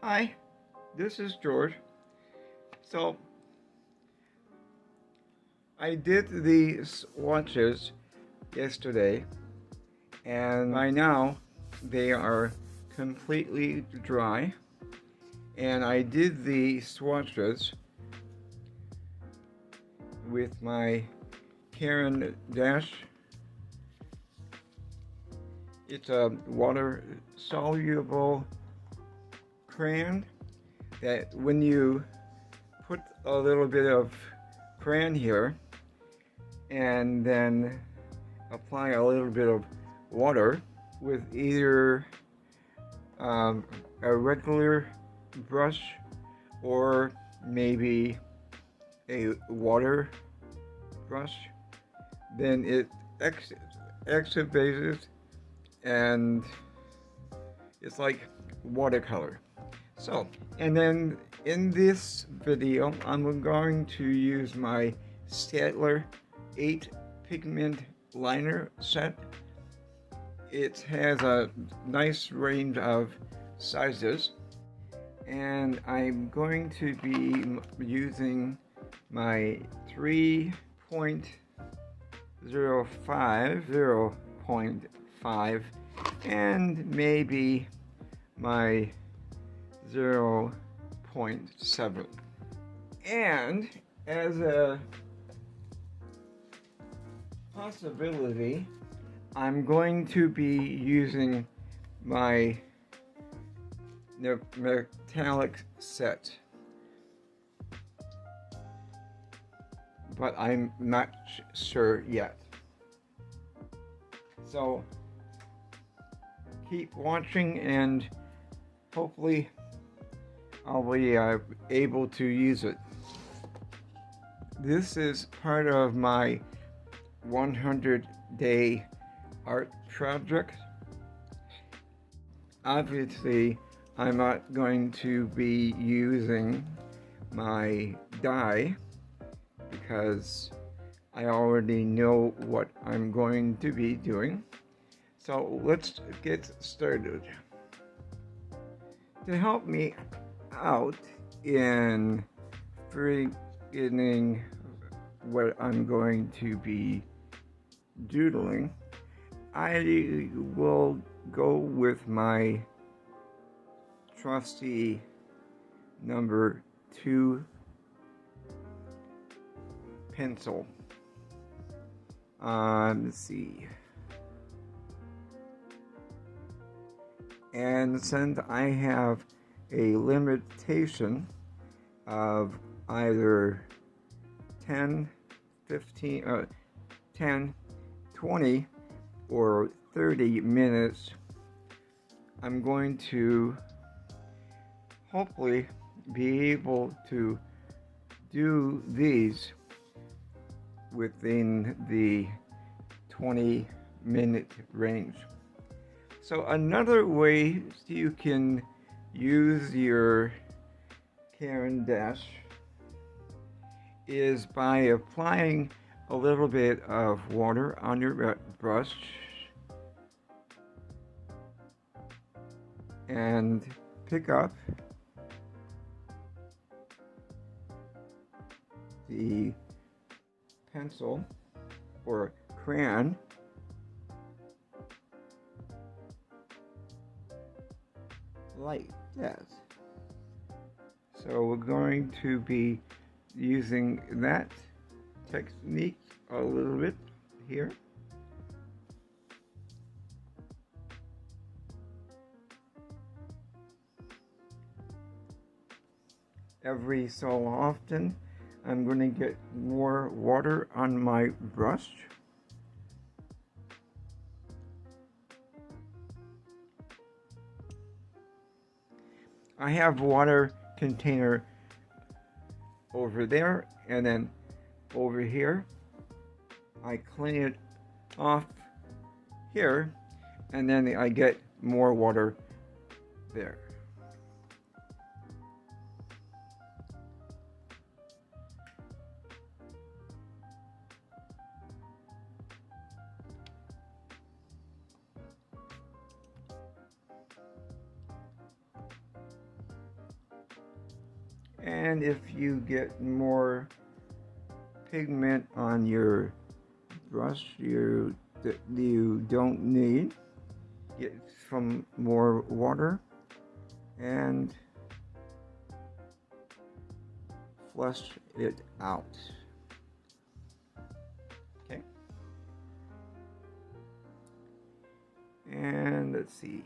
Hi, this is George. So, I did the swatches yesterday, and by now they are completely dry. And I did the swatches with my Caran d'Ache. It's a water-soluble crayon that when you put a little bit of crayon here and then apply a little bit of water with either a regular brush or maybe a water brush, then it exhibits and it's like watercolor. So, and then in this video, I'm going to use my Staedtler 8 pigment liner set. It has a nice range of sizes, and I'm going to be using my 3.05, 0.5, and maybe my 0.7. And as a possibility, I'm going to be using my metallic set, but I'm not sure yet. So keep watching and hopefully I'll be able to use it. This is part of my 100-day art project. Obviously, I'm not going to be using my dye because I already know what I'm going to be doing. So let's get started. To help me out in beginning what I'm going to be doodling, I will go with my trusty number 2 pencil. Let's see. And since I have a limitation of either 10, 15, 10, 20, or 30 minutes, I'm going to hopefully be able to do these within the 20-minute range. So another way you can use your Caran d'Ache is by applying a little bit of water on your brush and pick up the pencil or crayon like that. So we're going to be using that technique a little bit here. Every so often, I'm going to get more water on my brush. I have water container over there, and then over here I clean it off here, and then I get more water there. And if you get more pigment on your brush that you don't need, get some more water and flush it out. Okay. And let's see.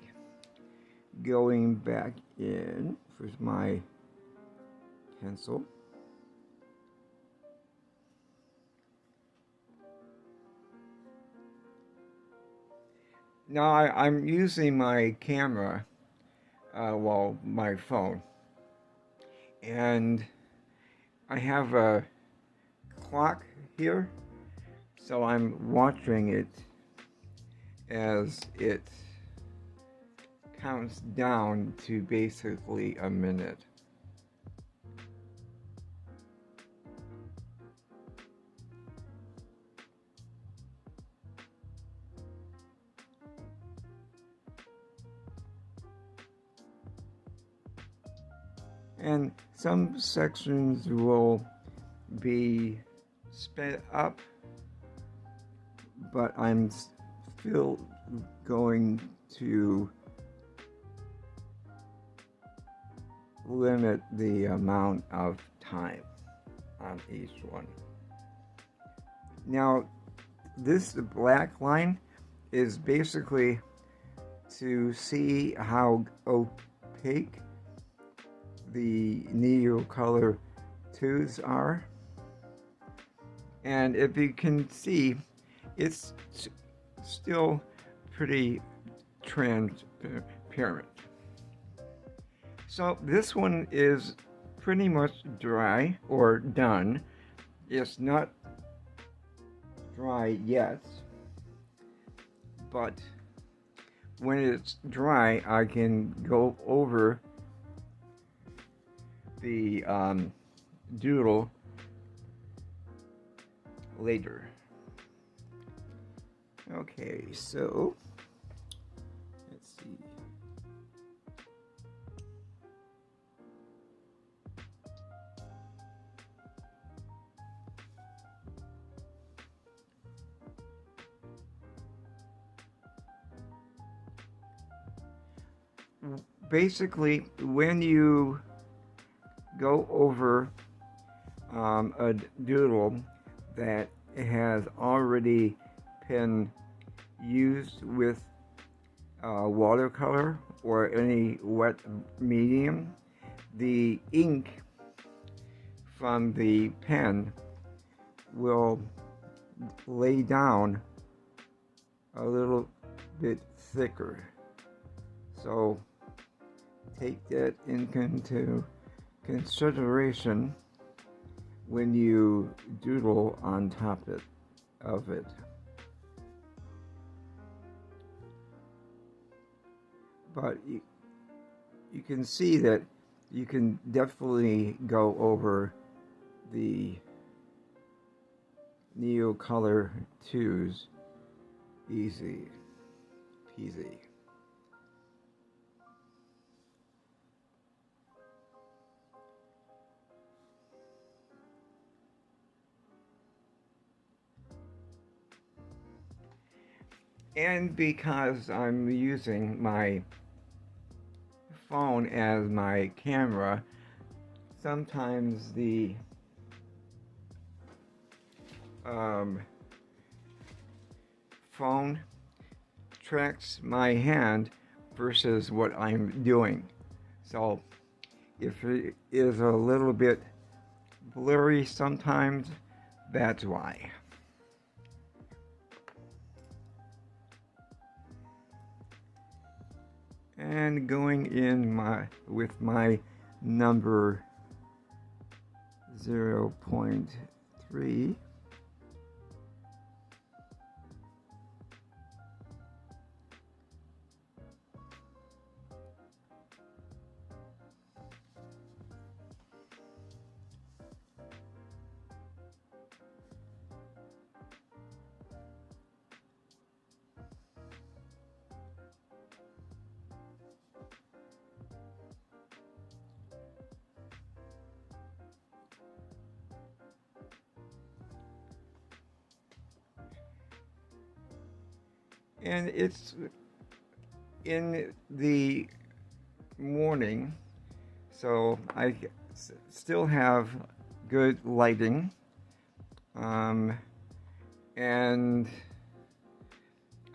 Going back in with my pencil. Now I'm using my camera, well, my phone, and I have a clock here, so I'm watching it as it counts down to basically a minute. And some sections will be sped up, but I'm still going to limit the amount of time on each one. Now, this black line is basically to see how opaque the Neocolor 2s are. And if you can see, it's still pretty transparent. So this one is pretty much dry or done. It's not dry yet, but when it's dry, I can go over the doodle later. Okay, so let's see. Basically, when you go over a doodle that has already been used with watercolor or any wet medium, the ink from the pen will lay down a little bit thicker. So take that into consideration when you doodle on top of it. But you can see that you can definitely go over the Neocolor 2s easy peasy. And because I'm using my phone as my camera, sometimes the phone tracks my hand versus what I'm doing. So if it is a little bit blurry sometimes, that's why. And going in with my number 0.3. And it's in the morning, so I still have good lighting, and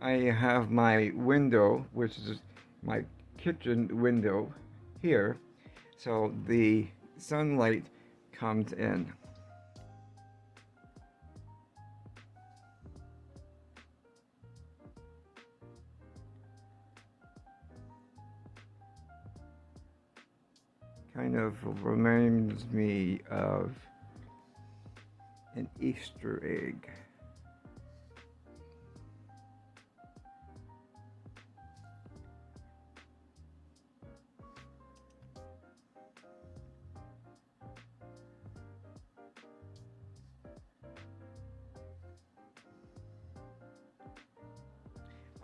I have my window, which is my kitchen window here, so the sunlight comes in. Kind of reminds me of an Easter egg.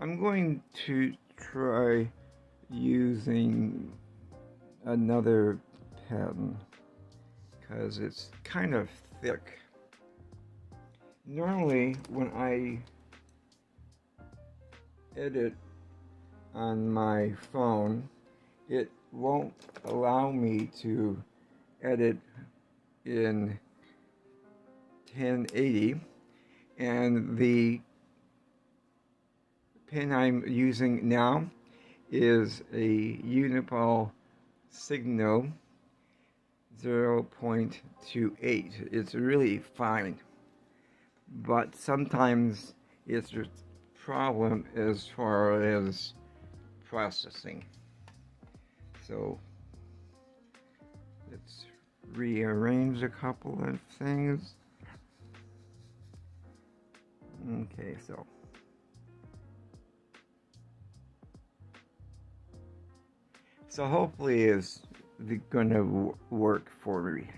I'm going to try using another pen because it's kind of thick. Normally when I edit on my phone, it won't allow me to edit in 1080, and the pen I'm using now is a Uniball Signal 0.28. It's really fine, but sometimes it's a problem as far as processing. So let's rearrange a couple of things. Okay, so hopefully it's gonna work for me.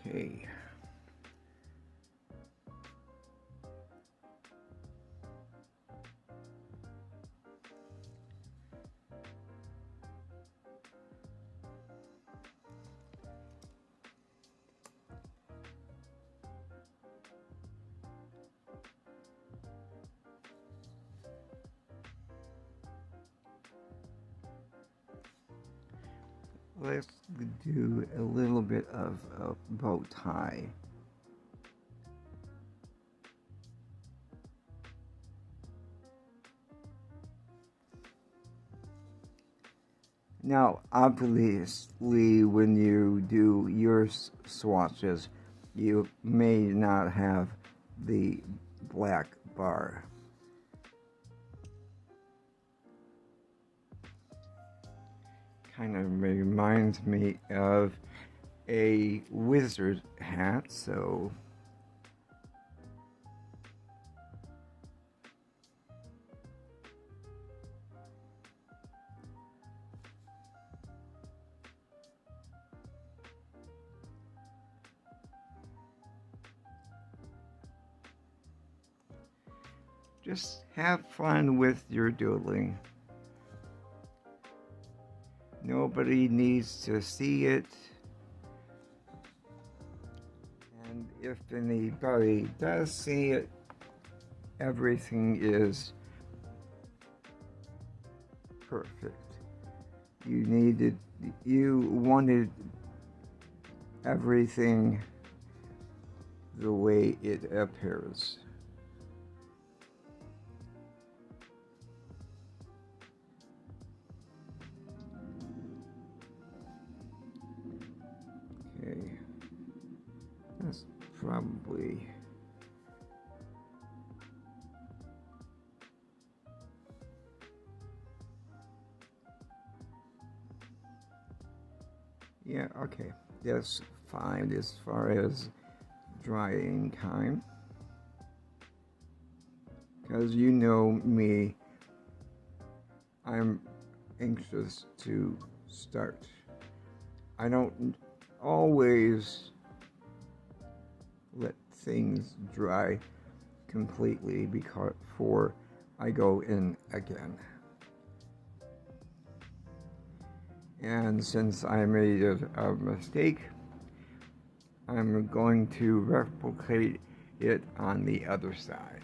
Okay. Let's do a little bit of a bow tie. Now, obviously, when you do your swatches, you may not have the black bar. Kind of reminds me of a wizard hat, so just have fun with your doodling. Nobody needs to see it, and if anybody does see it, everything is perfect. You wanted everything the way it appears. Okay, that's probably yeah, okay, that's fine as far as drying time, because you know me, I'm anxious to start. I don't always let things dry completely before I go in again. And since I made a mistake, I'm going to replicate it on the other side.